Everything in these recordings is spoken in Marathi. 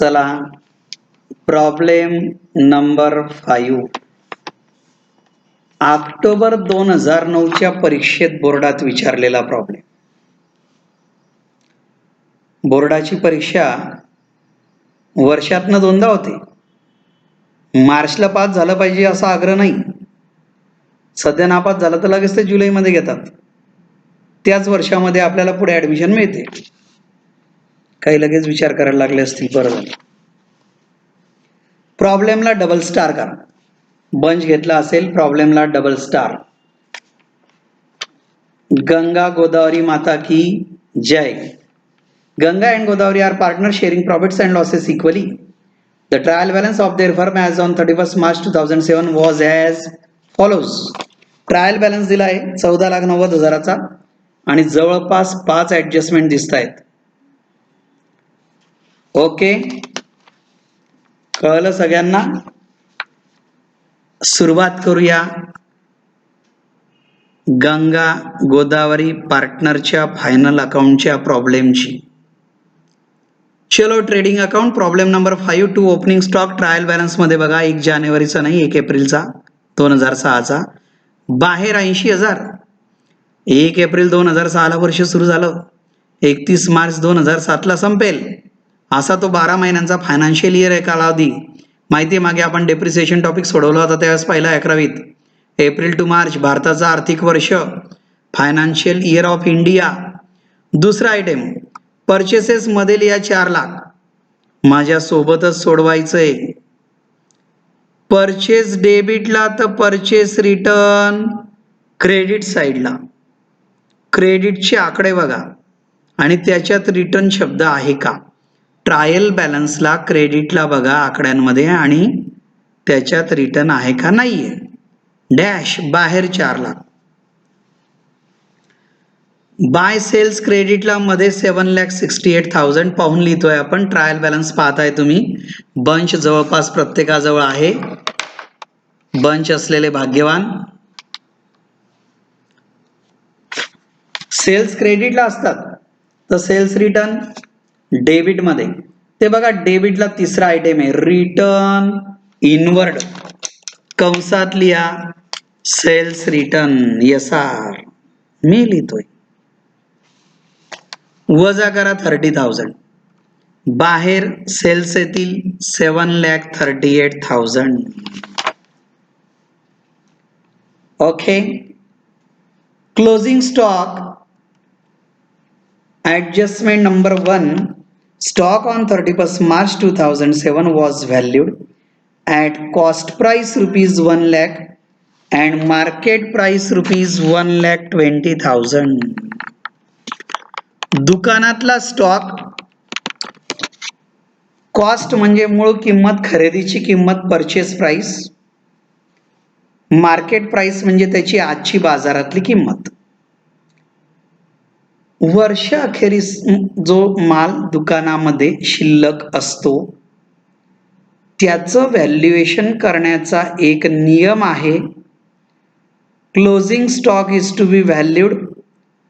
चला प्रॉब्लेम नंबर 5. ऑक्टोबर 2009च्या परीक्षेत बोर्डात विचारलेला प्रॉब्लेम. बोर्डाची परीक्षा वर्षातनं दोनदा होते. मार्चला पास झालं पाहिजे असा आग्रह नाही. सध्या नापास झालं तर लगेच ते जुलैमध्ये घेतात. त्याच वर्षामध्ये आपल्याला पुढे ऍडमिशन मिळते. काही लगेच विचार करायला लागले असतील, बरं झालं. प्रॉब्लेमला डबल स्टार करा. बंच घेतला असेल प्रॉब्लेमला डबल स्टार. गंगा गोदावरी माता की जय. Ganga and Godavari are partners sharing profits and losses equally. The trial balance of their firm as on 31st March 2007 was as follows. Trial balance दिला आहे 14,90,000चा आणि जवळपास 5 ऍडजस्टमेंट दिसत आहेत. ओके, कळलं सगळ्यांना? सुरुवात करूया गंगा गोदावरी पार्टनरच्या फायनल अकाउंटच्या प्रॉब्लेमची. चलो trading account problem number 5. To opening stock trial balance मध्ये बघा 1 जानेवारीचा नाही 1 एप्रिलचा 2006चा. बाहेर 80,000. 1 एप्रिल 2006 ला वर्ष सुरू झालं. 31 मार्च 2007 ला संपेल. असा तो 12 महिन्यांचा फायनान्शियल इयर आहे कालावधी. माहिती आहे मागे आपण डेप्रिसिएशन टॉपिक सोडवला होता त्यावेळेस पहिला 11वीत. एप्रिल टू मार्च भारताचा आर्थिक वर्ष, फायनान्शियल इयर ऑफ इंडिया. दुसरा आयटम परचेसेस मध्ये लिहा 4 लाख. माझ्या सोबतच सोडवायचंय. परचेस डेबिटला तर परचेस रिटर्न क्रेडिट साईडला. क्रेडिटचे आकडे बघा आणि त्याच्यात रिटर्न शब्द आहे का. ट्रायल बॅलन्सला क्रेडिटला बघा आकड्यांमध्ये आणि त्याच्यात रिटर्न आहे का नाहीये. डॅश बाहेर 4 लाख. बाय सेल्स क्रेडिटला मध्ये 7,68,000 पाहून लिहितोय आपण. ट्रायल बॅलन्स पाहताय तुम्ही. बंच जवळपास प्रत्येकाजवळ आहे. बंच असलेले भाग्यवान. सेल्स क्रेडिटला असतात तर सेल्स रिटर्न डेबिट मध्ये. ते बघा डेबिटला तिसरा आयटम आहे रिटर्न इनवर्ड. कंसात लिहा सेल्स रिटर्न SR. मी लिहितोय. वजा करा 30,000. बाहेर सेल्स येतील 7,38,000. Okay. Closing stock adjustment number 1. Stock on 31st March 2007 was valued at cost price ₹1 lakh and market price ₹1,20,000. दुकानातला स्टॉक कॉस्ट म्हणजे मूळ किंमत, खरेदीची किंमत, परचेस प्राइस. मार्केट प्राइस म्हणजे त्याची आजची बाजारातली किंमत. वर्ष अखेरीस जो माल दुकानामध्ये शिल्लक असतो त्याचं व्हॅल्युएशन करण्याचा एक नियम आहे. Closing stock is to be valued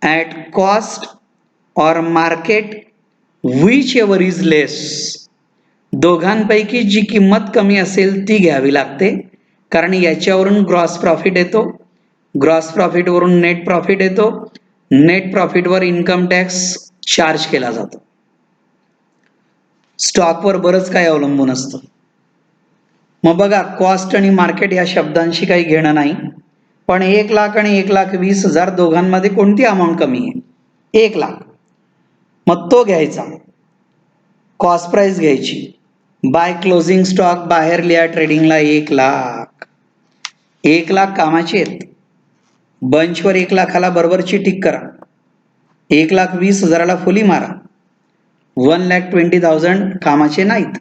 at cost और market whichever is less. दोघांपैकी जी किंमत कमी असेल ती घ्यावी लागते कारण याच्यावरून ग्रॉस प्रॉफिट येतो. ग्रॉस प्रॉफिट वरून नेट प्रॉफिट येतो. नेट प्रॉफिटवर इन्कम टॅक्स चार्ज केला जातो. स्टॉकवर बरंच काही अवलंबून असतं. मग बघा कॉस्ट आणि मार्केट या शब्दांशी काही घेणं नाही. पण 1 लाख आणि 1,20,000 दोघांमध्ये कोणती अमाऊंट कमी आहे? 1 लाख. मग तो घ्यायचा. कॉस्ट प्राइस घ्यायची. बाय क्लोजिंग स्टॉक बाहेर लिहा ट्रेडिंगला 1 लाख. 1 लाख कामाचे आहेत. बंचवर 1 लाखाला बरोबरची टिक करा. 1,20,000ला फुली मारा. 1,20,000 कामाचे नाहीत.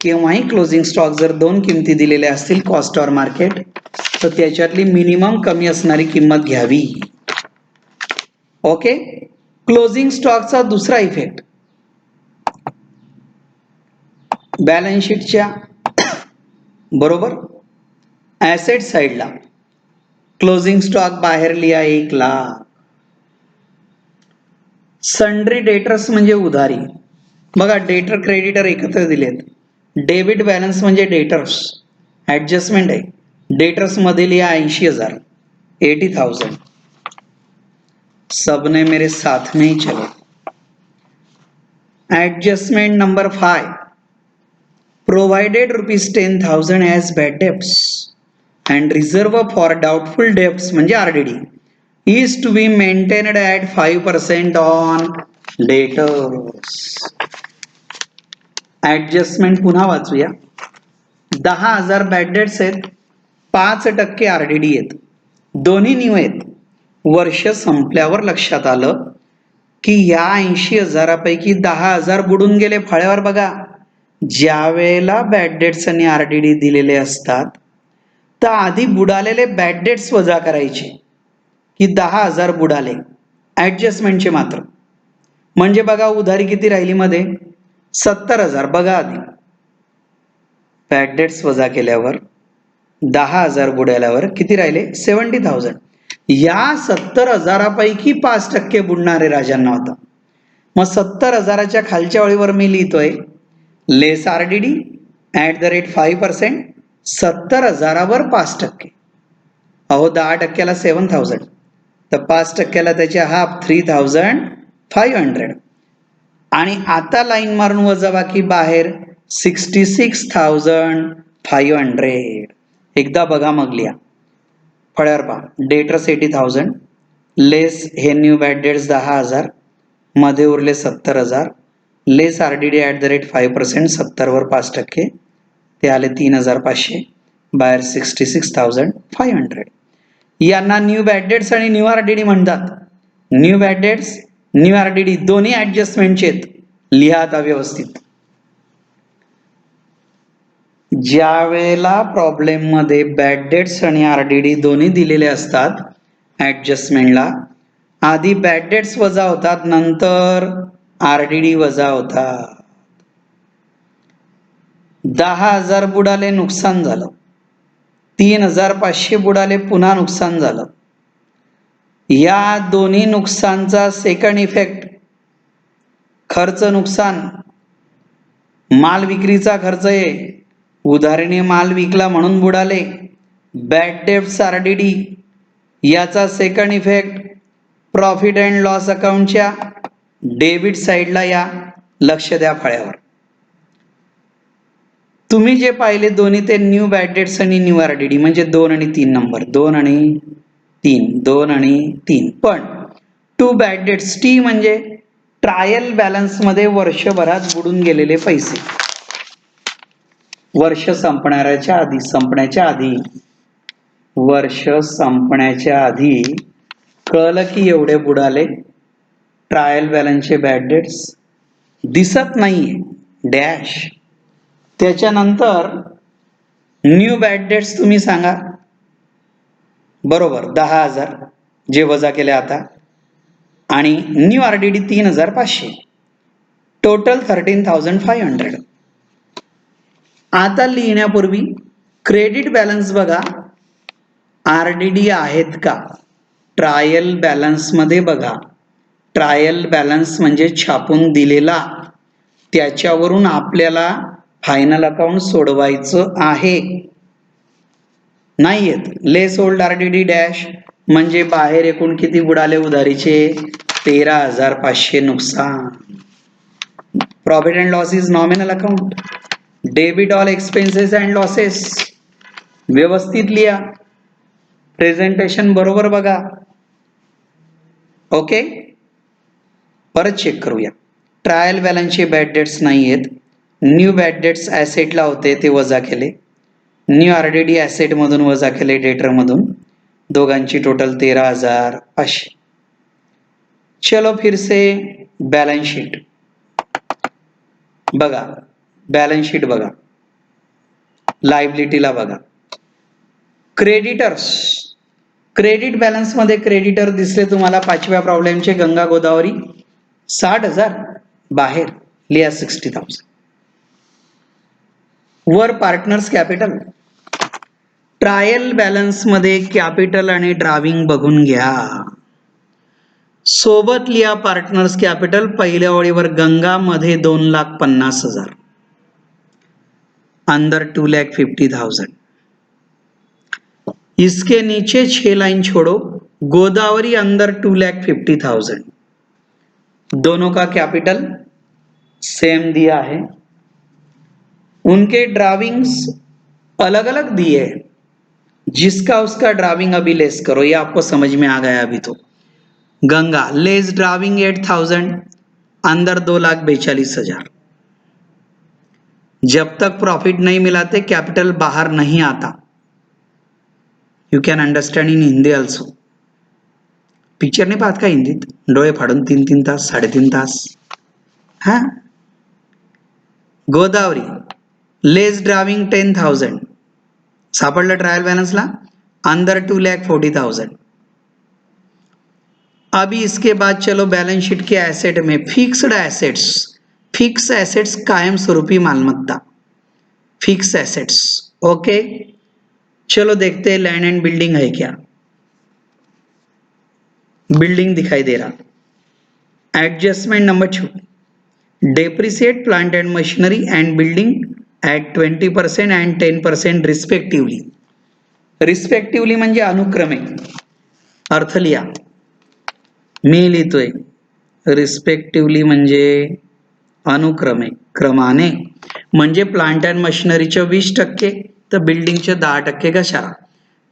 केव्हाही क्लोजिंग स्टॉक जर 2 किमती दिलेल्या असतील कॉस्ट और मार्केट तर त्याच्यातली मिनिमम कमी असणारी किंमत घ्यावी. ओके. क्लोजिंग स्टॉकचा दुसरा इफेक्ट बॅलन्स शीटच्या बरोबर ऍसेट साइडला क्लोजिंग स्टॉक बाहेर लिहा 1 लाख. सन्ड्री डेटर्स म्हणजे उधारी. बघा डेटर क्रेडिटर एकत्र दिलेत. डेबिट बॅलन्स म्हणजे डेटर्स, ऍडजस्टमेंट आहे. डेटर्स मध्ये लिहा 80,000, 80,000. सबने मेरे साथ में ही चलो. Adjustment number 5, provided ₹10,000 as bad debts and reserve for doubtful debts म्हणजे RDD is to be maintained at 5% on debtors. Adjustment पुन्हा वाचूया. 10,000 बॅड डेट्स आहेत, 5% RDD आहेत, दोन्ही न्यू आहेत. वर्ष संपल्यावर लक्षात आलं की या 80,000 पैकी 10,000 बुडून गेले फळ्यावर. बघा, ज्या वेळेला बॅड डेट्स आणि RDD दिलेले असतात तर आधी बुडालेले बॅड डेट्स वजा करायचे की 10,000 बुडाले ऍडजस्टमेंटचे मात्र. म्हणजे बघा उधारी किती राहिली मध्ये 70,000. बघा आधी बॅड डेट्स वजा केल्यावर 10,000 बुडाल्यावर किती राहिले 70,000. या 70,000 पैकी 5% बुडणारे राजांना होता. मग 70,000च्या खालच्या ओळीवर मी लिहितोय लेस RDD @ 5%. 70,000वर 5%. अहो 10%ला 7,000 तर 5%ला त्याचे हाफ 3,500. आणि आता लाईन मारून वजाबाकी बाहेर 66,500. एकदा बघा मग लिहा फळ्यावर पहा. डेटर्स 80,000 लेस हे न्यू बॅड डेट्स 10,000 मध्ये उरले 70,000 लेस RDD @ 5%. 70वर 5% ते आले 3,500 बाहेर 66,500. यांना न्यू बॅड डेट्स आणि न्यू RDD म्हणतात. New bad debts new RDD दोन्ही ऍडजस्टमेंटचे आहेत. लिहा आता व्यवस्थित. ज्या वेळेला प्रॉब्लेम मध्ये बॅड डेट्स आणि RDD दोन्ही दिलेले असतात ऍडजस्टमेंटला, आधी बॅड डेट्स वजा होतात, नंतर RDD वजा होतात. 10,000 बुडाले नुकसान झालं, 3,500 बुडाले पुन्हा नुकसान झालं. या दोन्ही नुकसानचा सेकंड इफेक्ट खर्च नुकसान, माल विक्रीचा खर्च आहे, उधारीने माल विकला म्हणून बुडाले. बॅड डेट्स RDD याचा second effect profit and loss अकाउंटच्या डेबिट साईडला या. लक्ष द्या फळ्यावर. तुम्ही जे पाहिले दोन्ही ते न्यू बॅड डेट्स आणि न्यू RDD म्हणजे 2 आणि 3 नंबर, 2 आणि 3, 2 आणि 3. पण टू बॅड डेट्स T म्हणजे ट्रायल बॅलन्स मध्ये वर्षभरात बुडून गेलेले पैसे. वर्ष संपण्याच्या आधी कळलं की एवढे बुडाले. ट्रायल बॅलन्सचे बॅड डेट्स दिसत नाहीये डॅश. त्याच्यानंतर न्यू बॅड डेट्स तुम्ही सांगा. बरोबर 10,000 जे वजा केले आता आणि न्यू RDD 3,500, टोटल 13,500. आता लिहिण्यापूर्वी क्रेडिट बॅलन्स बघा RDD आहेत का ट्रायल बॅलन्स मध्ये बघा. ट्रायल बॅलन्स म्हणजे छापून दिलेला, त्याच्यावरून आपल्याला फायनल अकाउंट सोडवायचं आहे. नाहीयेत लेस ओल्ड RDD डॅश म्हणजे बाहेर एकूण किती बुडाले उधारीचे 13,500 नुकसान. Profit and loss is nominal account. Debit all expenses and losses. व्यवस्थित लिहा, प्रेझेंटेशन बरोबर बघा. ओके, परत चेक करूया. ट्रायल बॅलन्सचे बॅड डेट्स नाही आहेत. न्यू बॅड डेट्स ॲसेटला होते ते वजा केले. न्यू RDD ॲसेट मधून वजा केले डेटर मधून. दोघांची टोटल 13,500. चलो फिर से बॅलन्स शीट बघा. बॅलन्स शीट बघा, लायबिलिटीला बघा. क्रेडिटर्स, क्रेडिट बॅलन्स मध्ये क्रेडिटर दिसले तुम्हाला 5व्या प्रॉब्लेमचे गंगा गोदावरी 60,000 बाहेर लिहा 60,000. वर पार्टनर्स कॅपिटल. ट्रायल बॅलन्स मध्ये कॅपिटल आणि ड्राविंग बघून घ्या. सोबत लिया पार्टनर्स कॅपिटल पहिल्या ओळीवर गंगा मध्ये 2,50,000 अंदर 2,50,000. इसके नीचे 6 लाइन छोड़ो, गोदावरी अंदर 2,50,000. दोनों का कैपिटल सेम दिया है, उनके ड्राविंग्स अलग अलग दिए, जिसका उसका ड्राविंग अभी लेस करो, ये आपको समझ में आ गया अभी तो. गंगा लेस ड्राविंग 8,000 अंदर 2,42,000. जब तक प्रॉफिट नहीं मिलाते कैपिटल बाहर नहीं आता. You can understand in Hindi also. Picture नाही पाहत का हिंदीत, डोळे फाडून 3-3 तास 3.5 तास. हा, गोदावरी लेस ड्राविंग 10,000 सापडलं ट्रायल बॅलन्सला, अंदर 2,40,000. अभी इसके बाद चलो बैलेंस शीट के एसेट में फिक्स्ड एसेट्स. फिक्स एसेट्स कायम स्वरूपी मालमत्ता, फिक्स एसेट्स. ओके, चलो देखते हैं लैंड एंड बिल्डिंग है क्या. बिल्डिंग दिखाई दे रहा. Adjustment number 2, depreciate plant end machinery end building at 20% and 10% respectively. Respectively म्हणजे अनुक्रमे. अर्थ लिहा, मी लिहितोय रिस्पेक्टिवली म्हणजे अनुक्रमे, क्रमाने. म्हणजे प्लांट अँड मशिनरीच्या 20% तर बिल्डिंगच्या 10% कशाला.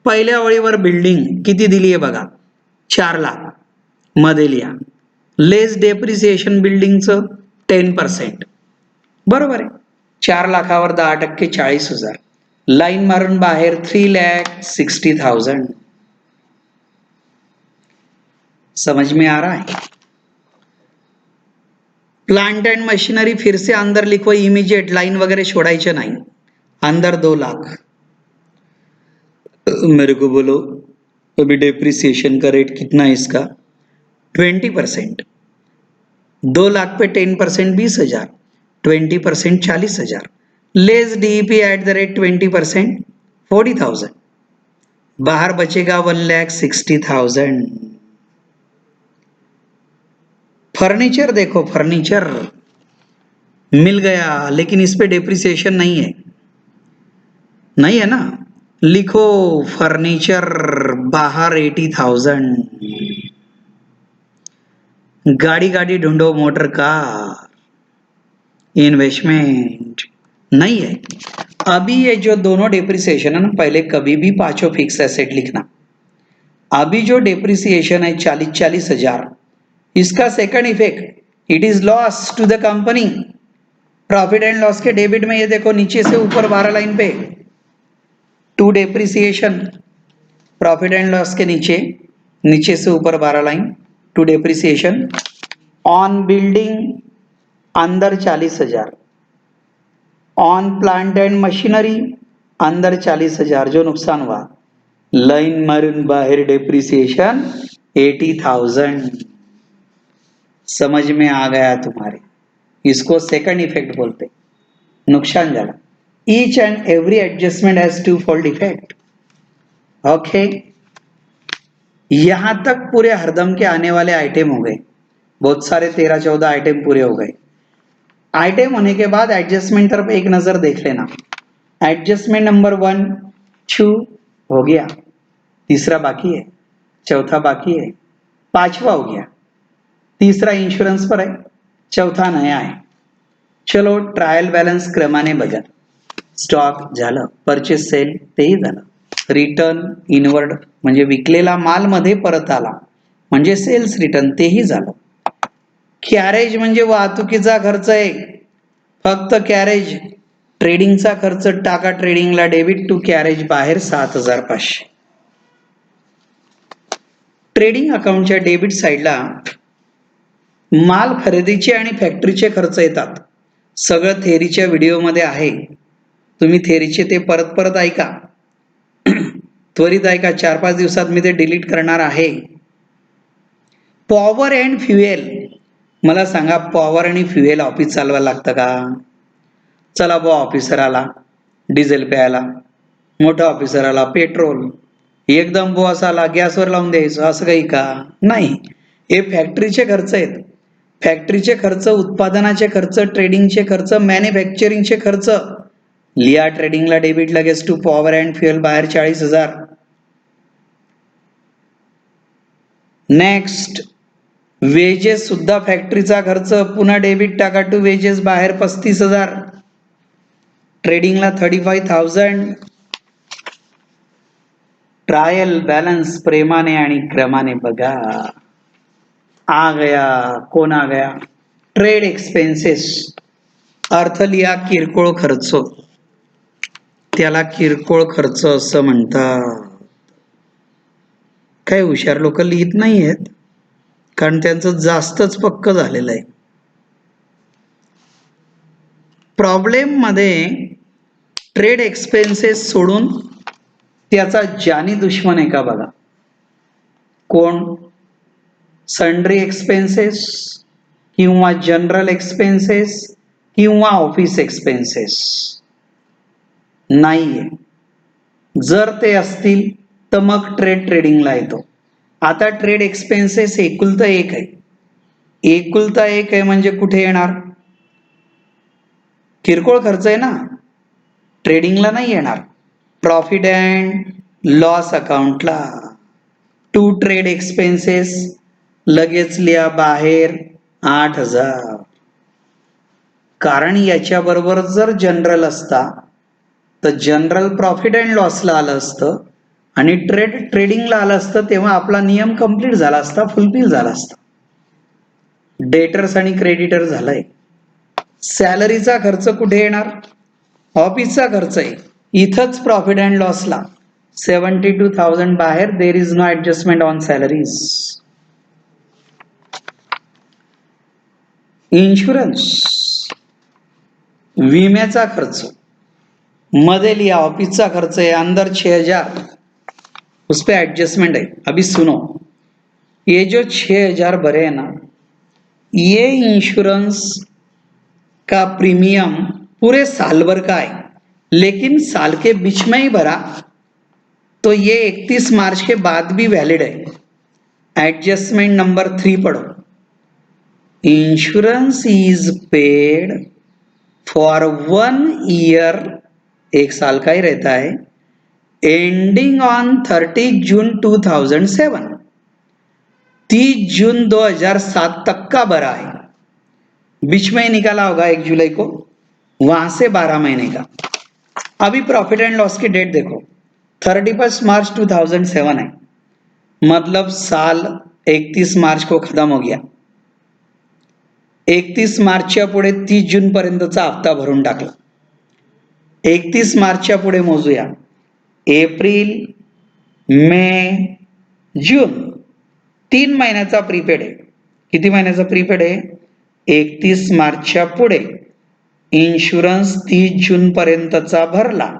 पहिल्या ओळीवर बिल्डिंग किती दिली आहे बघा, 4 लाख मध्ये लिहा. लेस डेप्रिसिएशन बिल्डिंगचं 10%. बरोबर आहे. 4 लाखावर 10% 40,000. लाईन मारून बाहेर 3,60,000. समझ में आ रहा है. प्लांट एंड मशीनरी फिर से अंदर लिखो, इमीडिएट लाइन वगैरह छोड़ायचे नहीं. अंदर 2 लाख. मेरे को बोलो अभी डेप्रिसिएशन का रेट कितना है इसका, 20%. 2 लाख पे 10% 20,000, 20% 40,000. लेस डीईपी एट द रेट 20% 40,000. बाहर बचेगा 1,60,000. फर्नीचर देखो, फर्नीचर मिल गया लेकिन इस पे डेप्रिसिएशन नहीं है, नहीं है ना. लिखो फर्नीचर बाहर 80,000. गाड़ी गाड़ी ढूंढो, मोटर कार, इन्वेस्टमेंट नहीं है. अभी ये जो दोनों डेप्रिसिएशन है ना, पहले कभी भी पांचों फिक्स एसेट लिखना. अभी जो डेप्रिसिएशन है 40,000, इसका second effect it is loss to the company. Profit and loss के डेबिट में ये देखो नीचे से ऊपर 12 लाइन पे to depreciation, profit and loss के नीचे से ऊपर 12 line to depreciation. On building अंदर 40,000, ऑन प्लांट एंड मशीनरी अंदर 40,000 जो नुकसान हुआ. लाइन मारून बाहर डेप्रिसिएशन 80,000. समझ में आ गया तुम्हारे. इसको सेकंड इफेक्ट बोलते, नुकसान झाला. Each and every adjustment has two fold effect. Okay, यहां तक पूरे हरदम के आने वाले आइटम हो गए. बहुत सारे 13-14 आइटम पूरे हो गए. आइटम होने के बाद एडजस्टमेंट तरफ एक नजर देख लेना. एडजस्टमेंट नंबर 1 2 हो गया, तीसरा बाकी है, चौथा बाकी है, पांचवा हो गया, तीसरा इंश्योरेंस पर है, चौथा नया आहे. चलो ट्रायल बॅलन्स क्रमाने बघा. स्टॉक झालं, परचेस सेल तेही झालं, रिटर्न इनवर्ड म्हणजे विकलेला माल मध्ये परत आला म्हणजे सेल्स रिटर्न तेही झालं. कॅरेज म्हणजे वाहतुकीचा खर्च आहे, फक्त कॅरेज. ट्रेडिंगचा खर्च टाका ट्रेडिंगला, डेबिट टू कॅरेज बाहेर 7,500. ट्रेडिंग अकाउंटच्या डेबिट साईडला माल खरेदीचे आणि फॅक्टरीचे खर्च येतात. सगळं थेरीच्या व्हिडिओमध्ये आहे, तुम्ही थेरीचे ते परत परत ऐका, त्वरित ऐका. 4-5 दिवसात मी ते डिलीट करणार आहे. पॉवर अँड फ्युएल, मला सांगा पॉवर आणि फ्युएल ऑफिस चालवायला लागतं का. चला बुवा ऑफिसर आला डिझेल प्यायला, मोठा ऑफिसर आला पेट्रोल, एकदम बॉस आला गॅसवर लावून द्यायचं, असं काही का नाही. हे फॅक्टरीचे खर्च आहेत. फॅक्टरीचे खर्च, उत्पादनाचे खर्च, ट्रेडिंगचे खर्च, मॅन्युफॅक्चरिंगचे खर्च. लिहा ट्रेडिंगला डेबिट लगेच टू पॉवर अँड फ्युएल बाहेर 40,000. नेक्स्ट वेजेस सुद्धा फॅक्टरीचा खर्च, पुन्हा डेबिट टाका टू वेजेस बाहेर 35,000. ट्रेडिंगला 35,000. ट्रायल बॅलन्स प्रेमाने आणि क्रमाने बघा. आ गया, कोण आ गया? Trade expenses. अर्थ लिहा किरकोळ खर्च. त्याला किरकोळ खर्च असं म्हणतात. काही हुशार लोक लिहित नाहीयेत कारण त्यांचं जास्तच पक्क झालेलं आहे. प्रॉब्लेम मध्ये ट्रेड एक्सपेन्सेस सोडून त्याचा जानी दुश्मन आहे का बघा. कोण? सन्ड्री एक्सपेन्सेस किंवा जनरल एक्सपेन्सेस किंवा ऑफिस एक्सपेन्सेस. नाहीये. जर ते असतील तर मग ट्रेडिंगला येतो. आता ट्रेड एक्सपेन्सेस एकुलता एक आहे. एकुलता एक आहे म्हणजे कुठे येणार? किरकोळ खर्च आहे ना, ट्रेडिंगला नाही येणार. प्रॉफिट अँड लॉस अकाउंटला. टू ट्रेड एक्सपेन्सेस लगेच लिहा बाहेर 8,000. कारण याच्या बरोबर जर जनरल असता तर जनरल प्रॉफिट अँड लॉसला आलं असतं आणि ट्रेडिंगला आलं असतं, तेव्हा आपला नियम कंप्लीट झाला असता, फुलफिल झाला असता. डेटर्स आणि क्रेडिटर झालाय. सॅलरीचा खर्च कुठे येणार? ऑफिसचा खर्च आहे. इथंच प्रॉफिट अँड लॉसला 72,000 बाहेर. There is no adjustment on salaries. Insurance, विम्याचा खर्च मध्ये लिहा. ऑफिसचा खर्च है अंदर 6,000, उस पे एडजस्टमेंट है. अभी सुनो, ये जो 6,000 भरे है ना, ये इंश्योरेंस का प्रीमियम पूरे साल भर का है, लेकिन साल के बीच में ही भरा तो ये 31 मार्च के बाद भी वैलिड है. एडजस्टमेंट नंबर 3 पढ़ो. Insurance is paid for 1 year, 1 साल का ही रहता है, एंडिंग ऑन 30 जून 2007. 30 जून 2007 तक का भरा है. बीच में ही निकाला होगा 1 जुलाई को, वहां से 12 महीने का. अभी प्रॉफिट एंड लॉस की डेट देखो, 31 मार्च 2007 है, मतलब साल 31 मार्च को खत्म हो गया. 31 मार्चच्या पुढे 30 जून पर्यंतचा हप्ता भरून टाकला. 31 मार्चच्या पुढे मोजूया. एप्रिल, मे, जून, 3 महिन्याचा प्रीपेड आहे. किती महिन्याचा प्रीपेड आहे? 31 मार्चच्या पुढे. इन्शुरन्स 30 जून पर्यंतचा भरला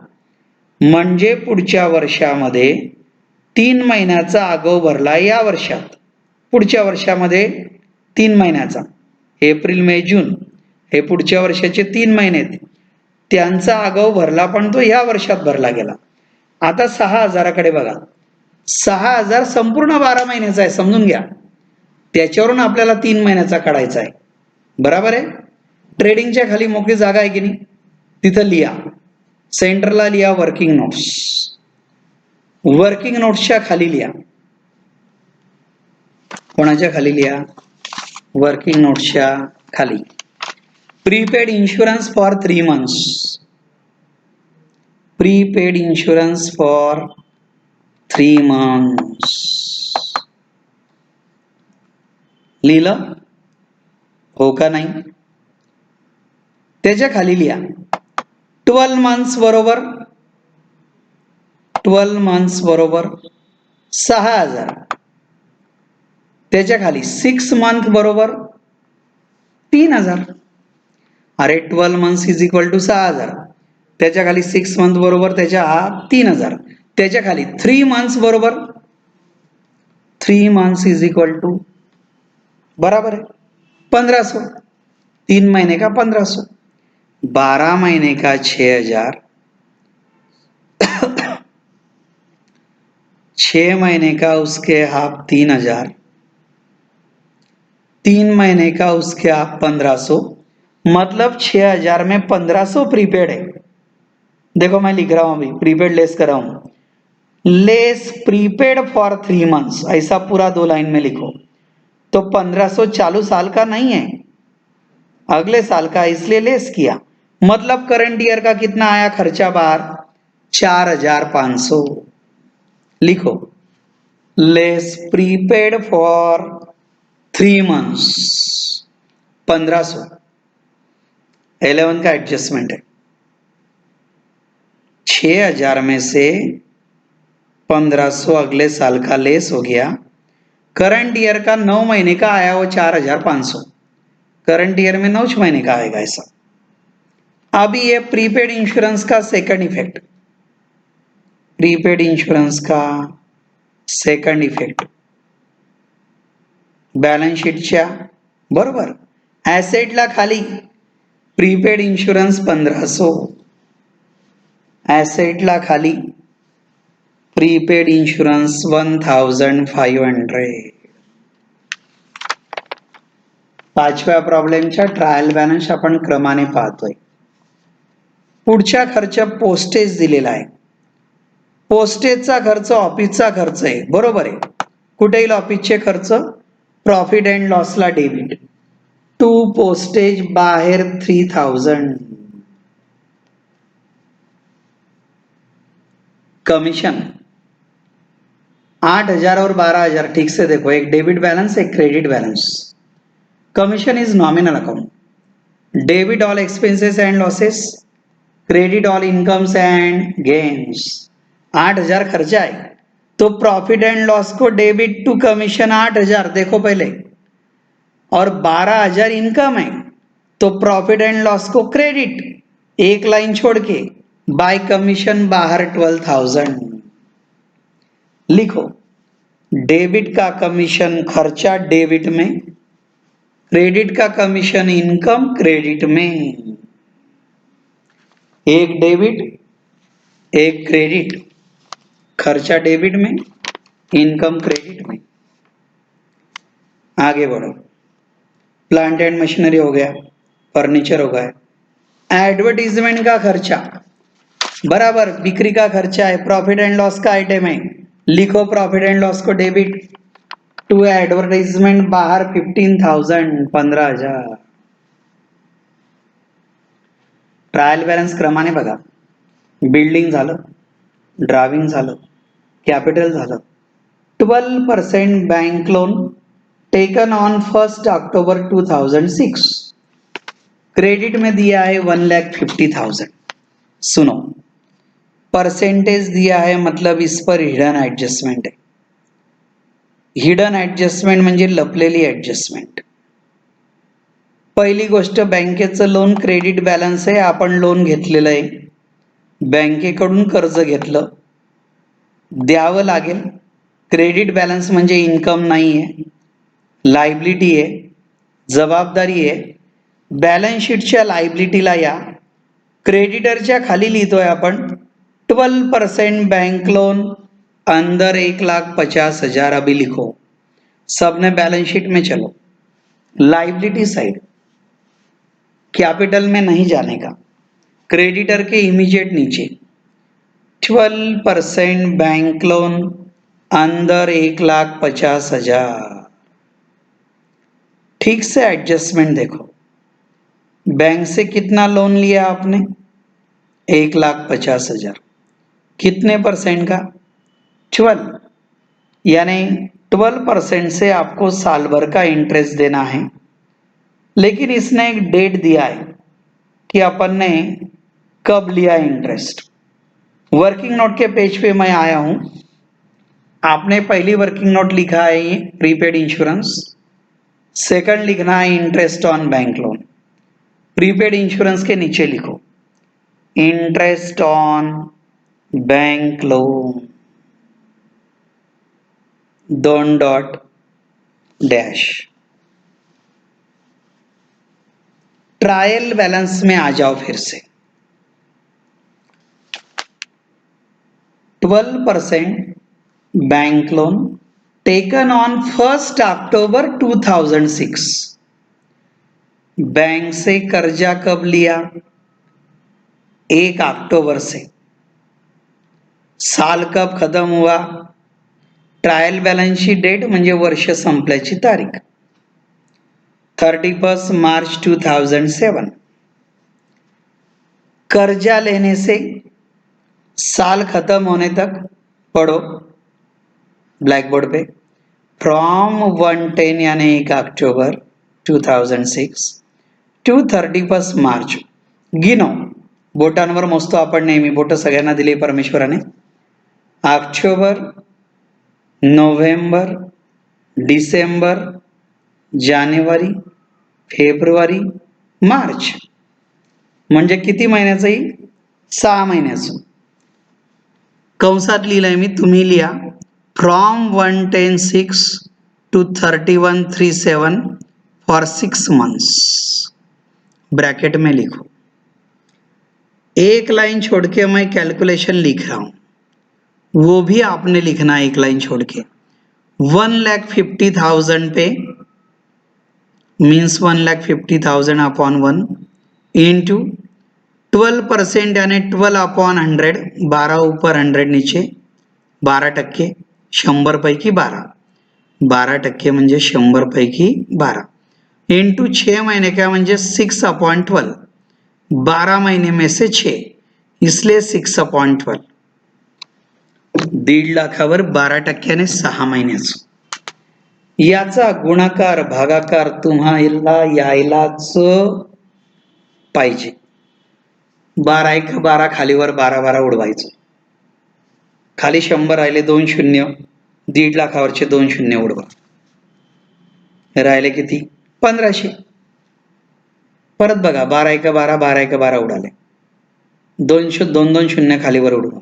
म्हणजे पुढच्या वर्षामध्ये 3 महिन्याचा आगाऊ भरला. या वर्षात पुढच्या वर्षामध्ये 3 महिन्याचा, एप्रिल, मे, जून हे पुढच्या वर्षाचे 3 महिने आहेत, त्यांचा आगाऊ भरला पण तो या वर्षात भरला गेला. आता 6,000 कडे बघा. 6,000 संपूर्ण 12 महिन्याचा आहे, समजून घ्या. त्याच्यावरून आपल्याला 3 महिन्याचा काढायचा आहे. बरोबर आहे. ट्रेडिंगच्या खाली मोकळी जागा आहे की नाही, तिथं लिहा. सेंटरला लिहा वर्किंग नोट्स. वर्किंग नोट्सच्या खाली लिहा. कोणाच्या खाली लिहा? वर्किंग नोट्सच्या खाली. Prepaid insurance for 3 months. Prepaid insurance for 3 months. लिहिलं हो का नाही? त्याच्या खाली लिहा 12 मंथ्स बरोबर 12 मंथ्स बरोबर 6,000. त्याच्या खाली 6 मंथ बरोबर 3,000. अरे 12 मंथ्स इज इक्वल टू 6,000. त्याच्या खाली 6 मंथ बरोबर त्याच्या 3,000. त्याच्या खाली 3 मंथ्स बरोबर 3 मंथ्स इज इक्वल टू, बराबर है, 1,500. 3 महीने का 1,500, 12 महीने का 6,000, 6 महीने का उसके हाफ 3,000, 3 महीने का उसका 1500, मतलब 6000 में 1500 प्रीपेड है। देखो मैं लिख रहा हूं अभी, प्रीपेड लेस कर रहा हूं, लेस प्रीपेड फॉर 3 मंथ्स, ऐसा पूरा 2 लाइन में लिखो। तो 1500 चालू साल का नहीं है, अगले साल का, इसलिए लेस किया। मतलब करंट ईयर का कितना आया खर्चा बाहर, 4500। लिखो, लेस प्रीपेड फॉर 3 मंथ्स 1500, 11 का एडजस्टमेंट है। 6000 में से 1500 अगले साल का लेस हो गया। करंट ईयर का 9 महीने का आया वो 4500, करंट ईयर में 9 महीने का आएगा ऐसा। अभी ये प्रीपेड इंश्योरेंस का सेकंड इफेक्ट, प्रीपेड इंश्योरेंस का सेकंड इफेक्ट बॅलन्स शीटच्या बरोबर ॲसेटला खाली प्रीपेड इन्शुरन्स 1500, ॲसेटला खाली प्रीपेड इन्शुरन्स 1500। पाचव्या प्रॉब्लेमच्या ट्रायल बॅलन्स आपण क्रमाने पाहतोय। पुढचा खर्च पोस्टेज दिलेला आहे। पोस्टेजचा खर्च ऑफिसचा खर्च आहे, बरोबर आहे। कुठे येईल ऑफिसचे खर्च, प्रॉफिट अँड लॉसला डेबिट, टू पोस्टेज बाहेर 3000, कमीशन 8000 और 12000, ठीक से देखो, एक डेबिट बैलेंस एक credit balance. Commission is nominal account, debit all expenses end losses, credit all incomes end gains. 8000 खर्चा है तो प्रॉफिट एंड लॉस को डेबिट टू कमीशन 8000 देखो पहले, और 12000 इनकम है तो प्रॉफिट एंड लॉस को क्रेडिट, एक लाइन छोड़ के, बाय कमीशन बाहर 12000। लिखो, डेबिट का कमीशन खर्चा डेबिट में, क्रेडिट का कमीशन इनकम क्रेडिट में। एक डेबिट एक क्रेडिट, खर्चा डेबिट में, इनकम क्रेडिट में। आगे बढ़ो, प्लांट एंड मशीनरी हो गया, फर्नीचर हो गया। एडवर्टीजमेंट का खर्चा बराबर बिक्री का खर्चा है, प्रॉफिट एंड लॉस का आइटम है, लिखो प्रॉफिट एंड लॉस को डेबिट टू एडवर्टाइजमेंट बाहर 15000, 15000। ट्रायल बॅलन्स क्रमाने बघा, बिल्डिंग झालं, ड्रायव्हिंग झालं, कॅपिटल झालं, 12% bank loan taken on 1 October 2006, credit में दिया है 1,50,000। सुनो, परसेंटेज दिया है मतलब इस पर हिडन एडजस्टमेंट है। हिडन एडजस्टमेंट म्हणजे लपलेली एडजस्टमेंट। पहिली गोष्ट, बँकेचं लोन क्रेडिट बॅलन्स आहे, आपण लोन घेतलेलं आहे, बँकेकडून कर्ज घेतलं, द्यावं लागेल। क्रेडिट बॅलन्स म्हणजे इन्कम नाही आहे, लायबिलिटी आहे, जबाबदारी आहे। बॅलन्स शीटच्या लायबिलिटीला या, क्रेडिटरच्या खाली लिहितोय आपण 12% बैंक लोन अंदर 1,50,000। अभी लिखो, सबने बैलेंस शीट में चलो, लाइबिलिटी साइड, कैपिटल में नहीं जाने का, क्रेडिटर के इमीडिएट नीचे 12% बैंक लोन अंदर 1,50,000। ठीक से एडजस्टमेंट देखो, बैंक से कितना लोन लिया आपने, 1,50,000, कितने परसेंट का, 12, यानी 12% से आपको साल भर का इंटरेस्ट देना है। लेकिन इसने एक डेट दिया है कि अपन ने कब लिया इंटरेस्ट। वर्किंग नोट के पेज पे मैं आया हूं, आपने पहली वर्किंग नोट लिखा है ये प्रीपेड इंश्योरेंस, सेकंड लिखना है interest on bank loan. Prepaid insurance के नीचे लिखो interest on bank loan, 2 dot dash. Trial balance में आ जाओ फिर से, 12% bank loan taken on 1 October 2006। Bank से कर्जा कब लिया? 1 अक्टूबर से। साल कब खत्म हुआ? ट्रायल बॅलन्सची डेट म्हणजे वर्ष संपल्याची तारीख 31 मार्च 2007। कर्जा लेने से साल खत्म होने तक पढ़ो ब्लैक बोर्ड पे। फ्रॉम 110 यानी 1 अक्टूबर 2006 टू 31 मार्च। गिनो, बोटांवर मोजतो आपण नेहमी, बोट सगळ्यांना दिली परमेश्वराने। ऑक्टोबर, नोव्हेंबर, डिसेंबर, जानेवारी, फेब्रुवारी, मार्च। म्हणजे किती महिन्याचं येईल? 6 महिन्याचं। कंसात लिहिलंय मी, तुम्ही लिहा। From 110/6 to 31/37 for 6 months. Bracket में लिखो। एक लाइन छोड़ के मैं कैलकुलेशन लिख रहा हूं, वो भी आपने लिखना है एक लाइन छोड़ के। 1,50,000 पे मीन्स 1,50,000 अपॉन 1 इंटू 12% यानी 12/100, 12 ऊपर 100 नीचे, 12%, 100 पैकी 12, 12% म्हणजे 100 पैकी 12 इंटू 6 महीने का म्हणजे 6/12, 12 महीने में से 6, इसलिए 6/12। 1.5 लाखावर 12%ने 6 महिन्याचं। याचा गुणाकार भागाकार तुम्हाला यायलाच पाहिजे। 12 एक 12, खालीवर 12 उडवायचं, खाली 100 राहिले, 2 शून्य, 1.5 लाखावरचे 2 शून्य उडवा, राहिले किती? 1500। परत बघा, 12 एक 12, 12 एक 12 उडाले, 2 शून्य खालीवर उडवा,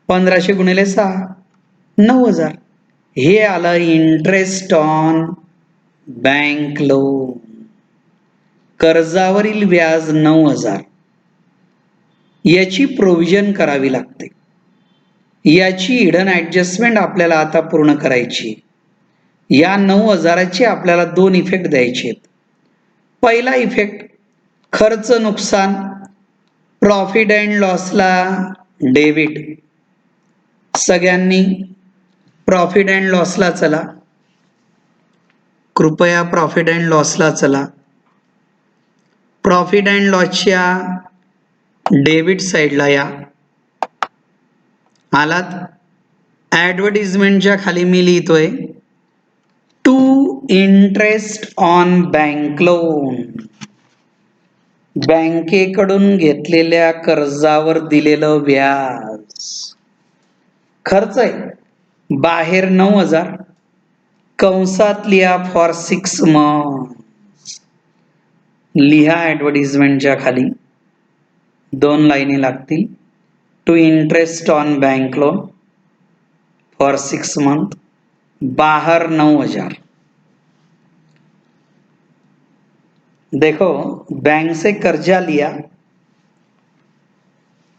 1500 गुणिले 6, 9,000। हे आलं इंटरेस्ट ऑन बँक लोन। कर्जावरील व्याज 9,000। याची प्रोव्हिजन करावी लागते, याची हिडन ऍडजस्टमेंट आपल्याला आता पूर्ण करायची। या 9,000चे आपल्याला 2 इफेक्ट द्यायचे आहेत। पहिला इफेक्ट खर्च नुकसान, प्रॉफिट अँड लॉसला डेबिट। सगळ्यांनी प्रॉफिट अँड लॉसला चला, कृपया प्रॉफिट अँड लॉसला चला। प्रॉफिट अँड लॉसच्या डेबिट साईडला या। आलात? ऍडव्हर्टिजमेंटच्या खाली मी लिहितोय to interest on bank loan. बँकेकडून घेतलेल्या कर्जावर दिलेलं व्याज। खर्च आहे बाहेर 9,000, कंसात लिहा फॉर 6 मंथ। लिहा ऍडव्हर्टिजमेंटच्या खाली 2 लाईनी लागतील। To interest on bank loan for 6 month, बाहर 9,000। देखो, बैंक से कर्जा लिया,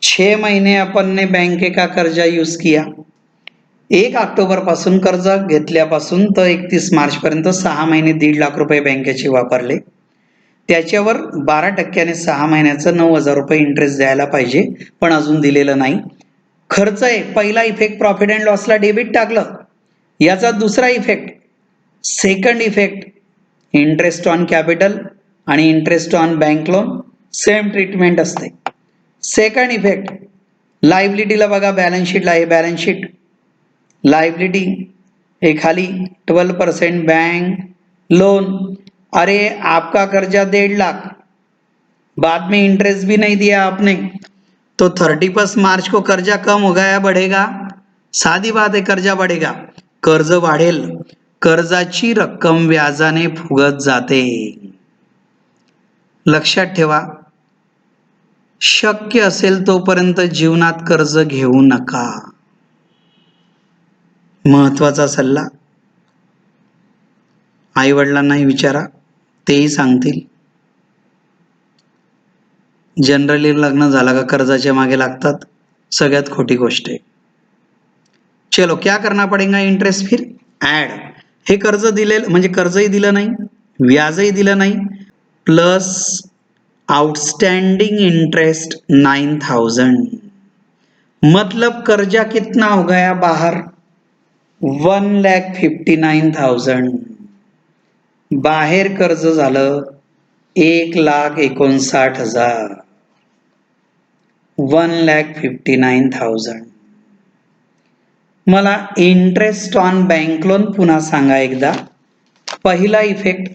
6 महीने अपन ने बँके का कर्जा यूज किया। 1 अक्टोबर पासून कर्ज घेतल्यापासून तर 31 मार्च पर्यंत 6 महिने 1.5 लाख रुपये बँकेचे वापरले। त्याच्यावर 12%ने 6 महिन्याचं 9,000 रुपये इंटरेस्ट द्यायला पाहिजे, पण अजून दिलेलं नाही। खर्च आहे, पहिला इफेक्ट प्रॉफिट अँड लॉसला डेबिट टाकलं। याचा दुसरा effect, second effect interest on capital आणि interest on bank loan same treatment असते। सेकंड इफेक्ट लायबिलिटीला बघा, बॅलन्स शीटला आहे, बॅलन्स शीट लायबिलिटी हे खाली 12% बैंक लोन। अरे आपका कर्जा 1.5 लाख, बाद में इंटरेस्ट भी नहीं दिया आपने, तो 31 मार्च को कर्जा कम होगा या बढ़ेगा? साधी बात है, कर्जा बढ़ेगा। कर्ज वाढेल, कर्जाची रक्कम व्याजाने फुगत जाते। लक्षात ठेवा, शक्य असेल तोपर्यंत जीवनात कर्ज घेऊ नका। महत्वाचा सल्ला, आई वडिलांनाही विचारा, तेही सांगतील। जनरली लग्न झालं का कर्जाच्या मागे लागतात, सगळ्यात खोटी गोष्ट आहे। चलो, क्या करना पड़ेगा इंटरेस्ट फिर? ऍड हे कर्ज दिलेलं म्हणजे कर्जही दिलं नाही, व्याजही दिलं नाही, प्लस आउटस्टैंडिंग इंटरेस्ट 9,000, मतलब कर्जा कितना हो गया बाहर 1,59,000, बाहेर कर्ज झालं 1,59,000, 1,59,000. मला इंटरेस्ट ऑन बँक लोन पुन्हा सांगा एकदा. पहिला इफेक्ट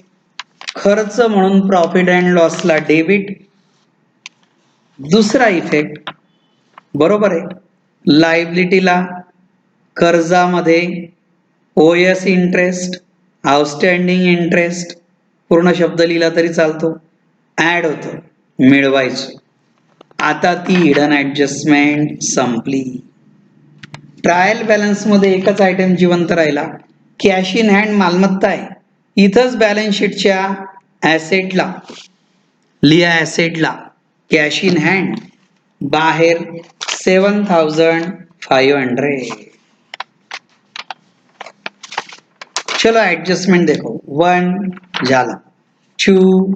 खर्च म्हणून प्रॉफिट अँड लॉसला डेबिट, दुसरा इफेक्ट बरोबर आहे लायबिलिटीला कर्जामध्ये ओएस इंटरेस्ट, आउटस्टँडिंग इंटरेस्ट, पूर्ण शब्द लिहिला तरी चालतो, ऍड होतं, मिळवायचं. आता ती हिडन ऍडजस्टमेंट संपली. ट्रायल बॅलन्स मध्ये एकच आयटम जिवंत राहिला, कॅश इन हँड मालमत्ता आहे. इथंच बॅलन्स शीटच्या ऍसेटला लिहा, ऍसेटला कॅश इन हँड बाहेर 7,500. चलो ऍडजस्टमेंट देखो. 1 झाला, 2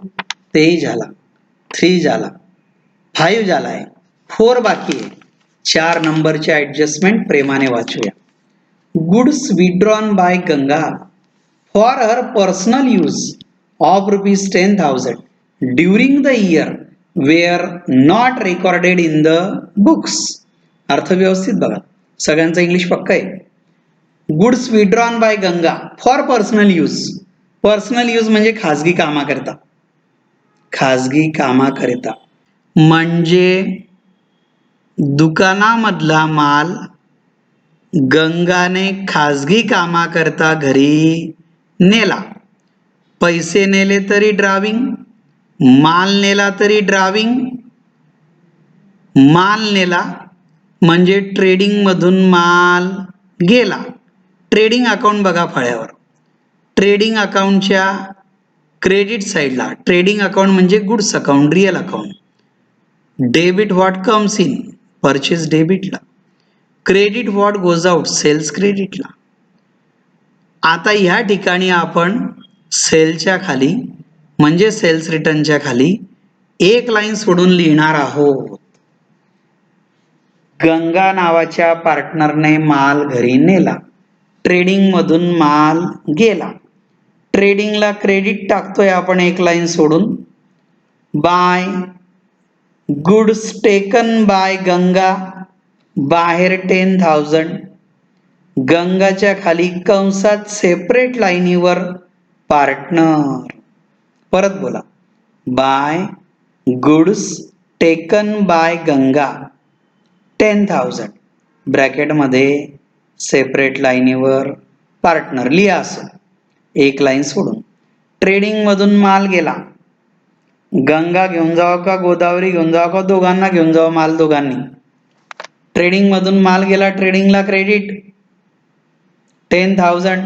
तेही झाला, 3 झाला, 5 झाला आहे, 4 बाकी आहे. 4 नंबरचे ऍडजस्टमेंट प्रेमाने वाचूया. Goods withdrawn by Ganga for her personal use of ₹10,000 during the year were not recorded in the books. अर्थ व्यवस्थित बघा, सगळ्यांचा इंग्लिश पक्का आहे. Goods withdrawn by Ganga for personal use, personal use म्हणजे खाजगी कामाकरिता, खाजगी कामाकरिता म्हणजे दुकानामधला माल गंगाने खाजगी कामाकरता घरी नेला. पैसे नेले तरी ड्रायव्हिंग, माल नेला तरी ड्रायव्हिंग. माल नेला म्हणजे ट्रेडिंग मधून माल गेला. ट्रेडिंग अकाउंट बघा फळ्यावर, ट्रेडिंग अकाउंटच्या क्रेडिट साईडला ट्रेडिंग अकाउंट म्हणजे goods account, real account. Debit what comes in, purchase डेबिटला. Credit what goes out, sales क्रेडिटला. आता ह्या ठिकाणी आपण सेलच्या खाली म्हणजे सेल्स रिटर्नच्या खाली एक लाईन सोडून लिहिणार आहोत. गंगा नावाच्या पार्टनरने माल घरी नेला, ट्रेडिंग मधून माल गेला. ट्रेडिंगला क्रेडिट टाकतोय आपण एक लाईन सोडून. By goods taken by Ganga बाहेर 10,000, गंगाच्या खाली कंसात सेपरेट लाईनीवर पार्टनर. परत बोला, by goods taken by Ganga 10,000 ब्रॅकेटमध्ये सेपरेट लाईनीवर पार्टनर लिहा असं एक लाईन सोडून. ट्रेडिंग मधून माल गेला, गंगा घेऊन जावं का गोदावरी घेऊन जावं का दोघांना घेऊन जावं माल, दोघांनी. ट्रेडिंग मधून माल गेला, ट्रेडिंगला क्रेडिट 10,000.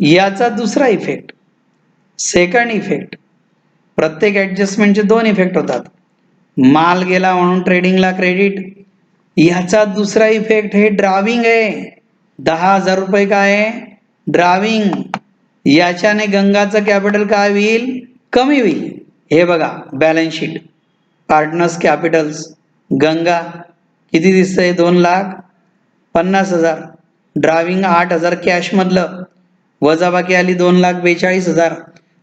याचा दुसरा इफेक्ट, सेकंड इफेक्ट, प्रत्येक ऍडजस्टमेंटचे 2 इफेक्ट होतात. माल गेला म्हणून ट्रेडिंगला क्रेडिट. याचा दुसरा इफेक्ट हे ड्रायव्हिंग आहे. 10,000 रुपये काय आहे ड्रायव्हिंग. याच्याने गंगाचं कॅपिटल काय होईल, कमी होईल. हे बघा balance sheet, partners Capitals, Ganga किती दिसतंय 2,50,000, ड्रायव्हिंग 8,000 कॅश मधलं, वजाबाकी आली 2,42,000.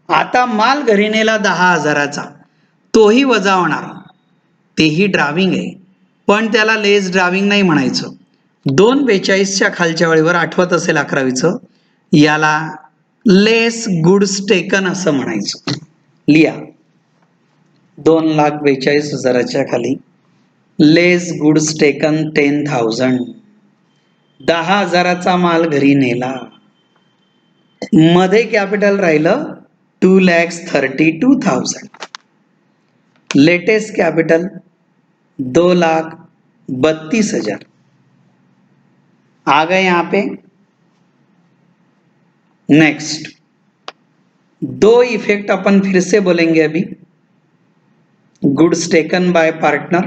आता माल घरी नेला 10,000चा, तोही वजा होणार, तेही ड्रायव्हिंग आहे, पण त्याला लेस ड्रायव्हिंग नाही म्हणायचं. 2,42च्या खालच्या वेळेवर आठवत असेल 11वीचं, याला लेस गुड्स टेकन असं म्हणायचं. लिहा 2,42,000च्या खाली लेस गुड्स टेकन 10,000, 10,000चा माल घरी नेला. मध्ये कॅपिटल राहिलं 2,32,000. लेटेस्ट कॅपिटल 2,32,000 आ गए यहां पे. नेक्स्ट 2 इफेक्ट अपन फिर से बोलेंगे अभी. गुड्स टेकन बाय पार्टनर,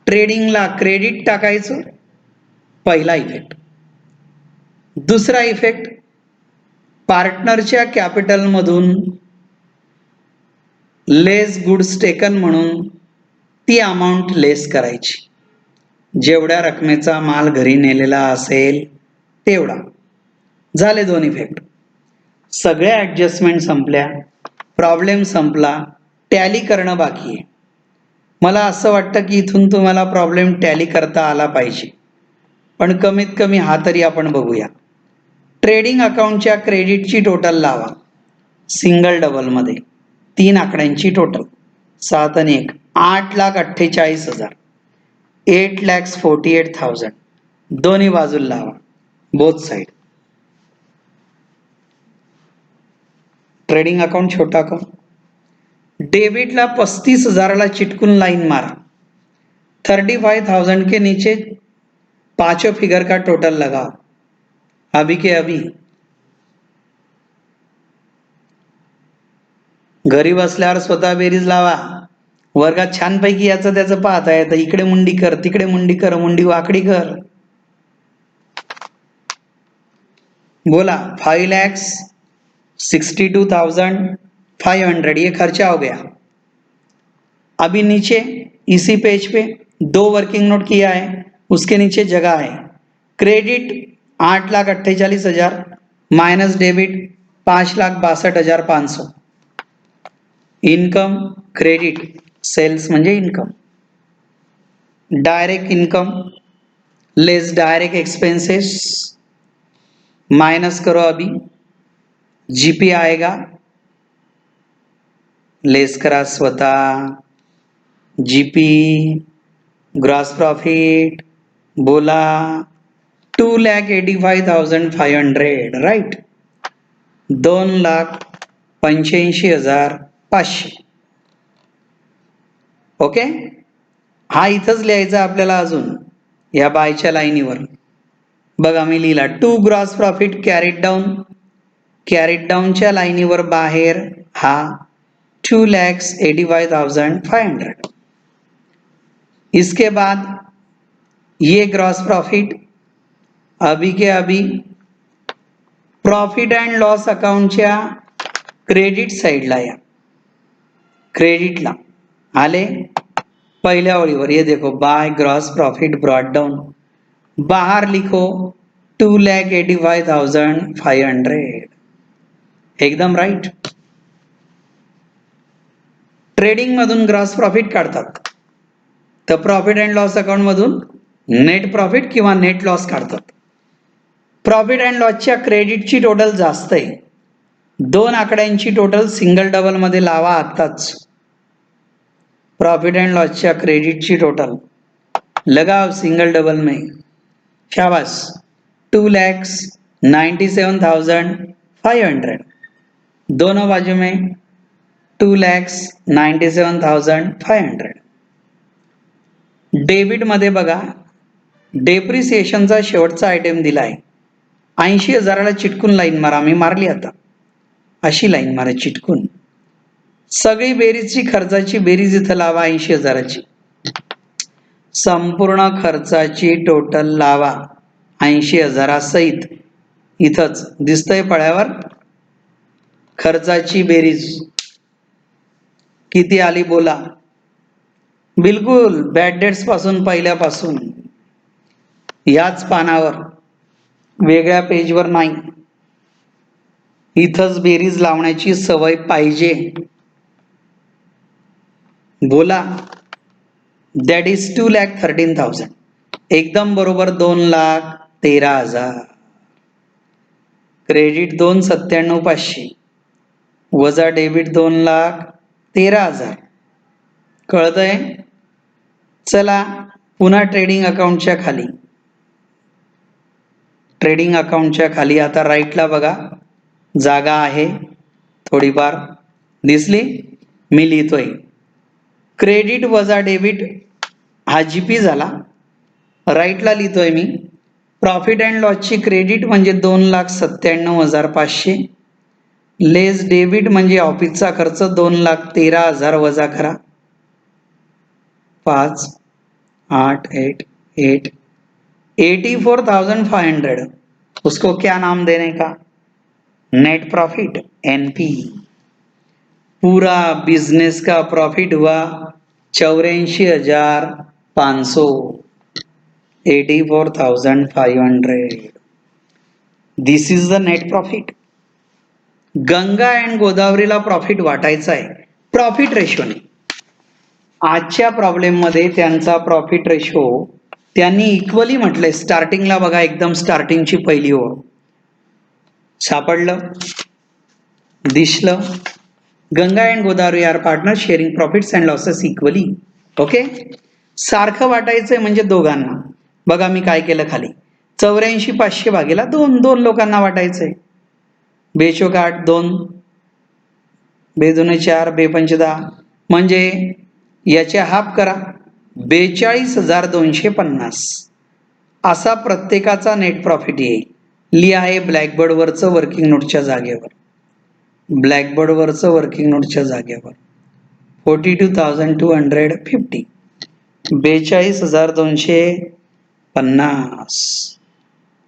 ट्रेडिंगला क्रेडिट टाकायचं, पहिला इफेक्ट. दुसरा इफेक्ट, पार्टनरच्या कॅपिटलमधून लेस गुड्स टेकन म्हणून ती अमाऊंट लेस करायची. जेवढ्या रकमेचा माल घरी नेलेला असेल तेवढा. झाले दोन इफेक्ट. सगळ्या ॲडजस्टमेंट संपल्या, प्रॉब्लेम संपला, टॅली करणं बाकी आहे. मला असं वाटतं की इथून तुम्हाला प्रॉब्लेम टॅली करता आला पाहिजे, पण कमीत कमी हा तरी आपण बघूया. ट्रेडिंग अकाउंटच्या क्रेडिटची टोटल लावा सिंगल डबलमध्ये, 3 आकड्यांची टोटल, 7 आणि 1, 8,48,000, 8,48,000, दोन्ही बाजूला लावा, बोथ साइड. ट्रेडिंग अकाउंट छोटा अकाउंट. डेबिटला 35,000ला चिटकून लाइन मारा. 35,000 के नीचे पांचों फिगर का टोटल लगाओ, अभी के अभी. घरी बसल्यावर स्वतः बेरीज लावा. वर्गात छानपैकी याचं त्याचं पाहता येतं. इकडे मुंडी कर, तिकडे मुंडी कर, मुंडी वाकडी कर. बोला. 5,62,500 ये खर्चा हो गया. अभी नीचे इसी पेज पे 2 वर्किंग नोट किया है, उसके नीचे जगह है. Credit 8,48,000 minus debit 5,62,500. Income credit, sales म्हणजे income. Direct income less direct expenses minus करो. अभी जीपी आएगा, लेस करा स्वतः. जीपी ग्रॉस प्रॉफिट बोला 2,85,500, राईट. 2,85,500. ओके. हा इथंच लिहायचा आपल्याला. अजून या बायच्या लाईनीवर बघा मी लिहिला 2 gross profit carried down. Carried डाऊनच्या लाईनीवर बाहेर हा 2,85,500. इसके बाद ये ग्रॉस प्रॉफिट अभी के अभी प्रॉफिट अँड लॉस अकाउंटच्या क्रेडिट साइडला या. क्रेडिटला आले पहिल्या ओळीवर. ये देखो by gross profit brought down. बाहर लिखो 2,85,500. एकदम राईट. ट्रेडिंग मधून ग्रॉस प्रॉफिट काढतात, तर प्रॉफिट अँड लॉस अकाउंट मधून नेट प्रॉफिट किंवा नेट लॉस काढतात. प्रॉफिट अँड लॉसच्या क्रेडिटची टोटल जास्त आहे. 2 आकड्यांची टोटल सिंगल डबल मध्ये लावा आत्ताच. प्रॉफिट एंड लॉसच्या क्रेडिटची टोटल लगाओ सिंगल डबल में. शाबाश. 2,97,500. दोनों बाजू में 2,97,500. डेबिट मध्ये बघा, डेप्रिसिएशनचा शेवटचा आयटम दिलाय. 80,000ला चिटकून लाईन मारा. मी मारली आता. अशी लाईन मारा चिटकून. सगळी बेरीजची खर्चाची बेरीज इथं लावा 80,000ची. संपूर्ण खर्चाची टोटल लावा 80,000 सहित. इथंच दिसतंय फळ्यावर. खर्चाची बेरीज किती आली बोला. बिलकुल बॅड डेट्स पासून पहिल्यापासून याच पानावर, वेगळ्या पेजवर नाही. इथंच बेरीज लावण्याची सवय पाहिजे. बोला. That is 2,13,000. एकदम बरोबर 2,13,000. क्रेडिट 2,97,500 वजा डेबिट 2,13,000. कळतंय. चला पुन्हा ट्रेडिंग अकाउंटच्या खाली. ट्रेडिंग अकाउंटच्या खाली आता राईटला बघा जागा आहे थोडीफार दिसली. मी लिहितोय क्रेडिट वजा डेबिट हा जीपी झाला. राईटला लिहितोय मी प्रॉफिट अँड लॉसची क्रेडिट म्हणजे 2,97,500 लेस डेबिट म्हणजे ऑफिसचा खर्च 2,13,000 वजा करा. 5, 8, 8, 8, 84,500. उसको क्या नाम देने का? Net profit, NP. पूरा बिजनेस का प्रॉफिट हुआ 84,500, 84,500. This is the net profit. Ganga and गोदावरीला प्रॉफिट वाटायचा आहे प्रॉफिट रेशोने. आजच्या प्रॉब्लेम मध्ये त्यांचा प्रॉफिट रेशो त्यांनी इक्वली म्हटलंय. स्टार्टिंगला बघा, एकदम स्टार्टिंगची पहिली ओळ सापडलं, दिसलं. Ganga and Godavari are partner sharing profits and losses equally. Okay, सारखं वाटायचंय म्हणजे दोघांना. बघा मी काय केलं खाली, 84,500 भागेला 2, 2 लोकांना वाटायचंय. बेचोक 8, 2, बेदुने 4, बेपंच 10, म्हणजे याचे हाफ करा, 42,250 असा प्रत्येकाचा नेट प्रॉफिट येईल. लिहा आहे ब्लॅकबोर्डवरचं वर्किंग नोटच्या जागेवर. ब्लॅकबोर्डवरचं वर्किंग नोटच्या जागेवर 42,250, 42,250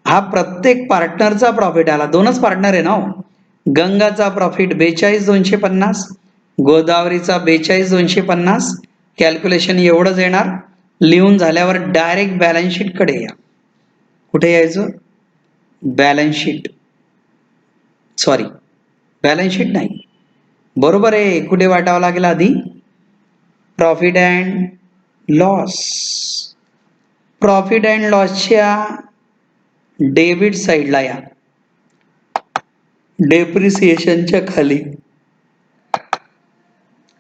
हा प्रत्येक पार्टनरचा प्रॉफिट आला. दोनच पार्टनर आहे ना हो. गंगाचा प्रॉफिट 42,250, गोदावरीचा 42,250. कॅल्क्युलेशन एवढंच येणार. लिहून झाल्यावर डायरेक्ट बॅलन्स शीट कडे या. कुठे यायचं? Balance sheet, sorry balance sheet नाही, बरोबर आहे. कुठे वाटावं लागेल आधी? Profit and loss. Profit and लॉसच्या डेबिट साईडला या, डेप्रिसिएशनच्या खाली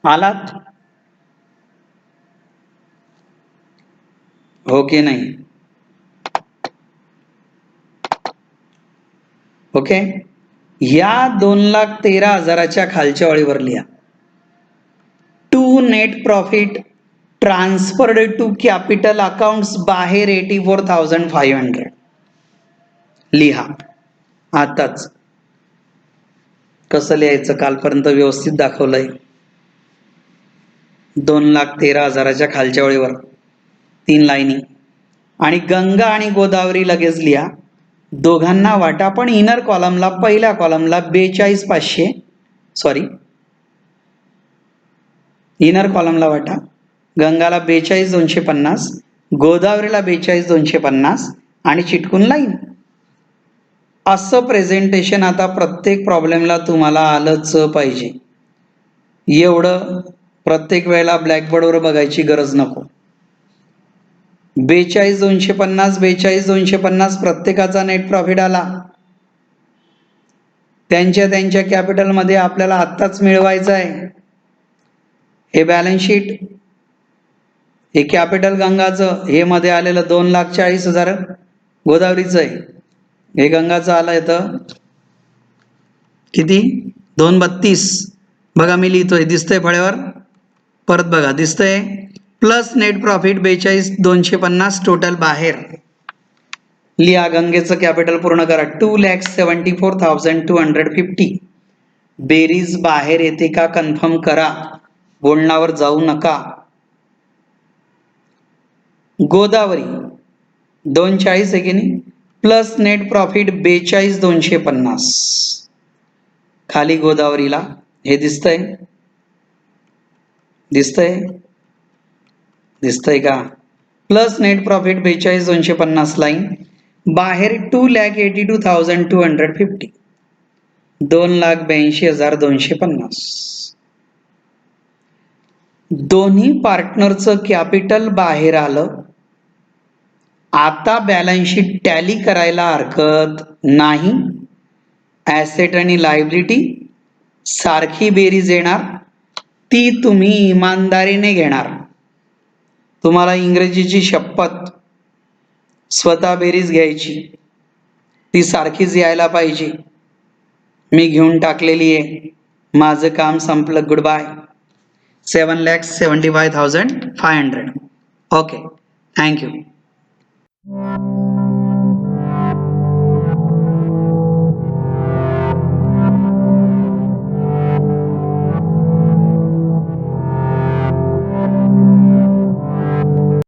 आलात. हो की नाही? ओके, या 2,13,000च्या खालच्या ओळीवर लिहा, to net profit transferred to capital accounts बाहेर 84,500 लिहा. आताच कसं लिहायचं कालपर्यंत व्यवस्थित दाखवलंय. 2,13,000च्या खालच्या ओळीवर 3 लाईनी. आणि गंगा आणि गोदावरी लगेच लिहा, दोघांना वाटा. पण इनर कॉलमला, पहिल्या कॉलमला 42,500, सॉरी इनर कॉलमला वाटा. गंगाला 42,250, गोदावरीला 42,250 आणि चिटकून लाईन. असं प्रेझेंटेशन आता प्रत्येक प्रॉब्लेमला तुम्हाला आलंच पाहिजे. एवढं प्रत्येक वेळेला ब्लॅकबोर्डवर बघायची गरज नको. 42,250, 42,250 प्रत्येकाचा नेट प्रॉफिट आला. त्यांच्या कॅपिटलमध्ये आपल्याला आत्ताच मिळवायचं आहे. हे बॅलन्स शीट, हे कॅपिटल गंगाचं, हे मध्ये आलेलं 2,40,000 गोदावरीचं आहे. हे गंगाचं आलं येतं किती? 2,32. बघा मी लिहितोय, दिसतंय फळ्यावर? परत बघा, दिसतंय. प्लस नेट प्रॉफिट 42,250 टोटल बाहेर. लिहा, गंगेचं कॅपिटल पूर्ण करा, 2,74,250. बेरीज बाहेर येते का कन्फर्म करा, बोलण्यावर जाऊ नका. गोदावरी 2,40 आहे की नाही, प्लस नेट प्रॉफिट 42,250 खाली गोदावरीला. हे दिसतंय? दिसतंय? दिसतंय का? प्लस नेट प्रॉफिट 42,250 लाईन बाहेर 2,82,250, 2,82,250. दोन्ही पार्टनरचं कॅपिटल बाहेर आलं. आता बॅलन्स शीट टॅली करायला हरकत नाही. ॲसेट आणि लायबिलिटी सारखी बेरीज येणार, ती तुम्ही इमानदारीने घेणार. तुम्हाला इंग्रजीची शपथ, स्वतः बेरीज घ्यायची, ती सारखीच यायला पाहिजे. मी घेऊन टाकलेली आहे, माझं काम संपलं. Goodbye. 7,75,500. Okay, thank you.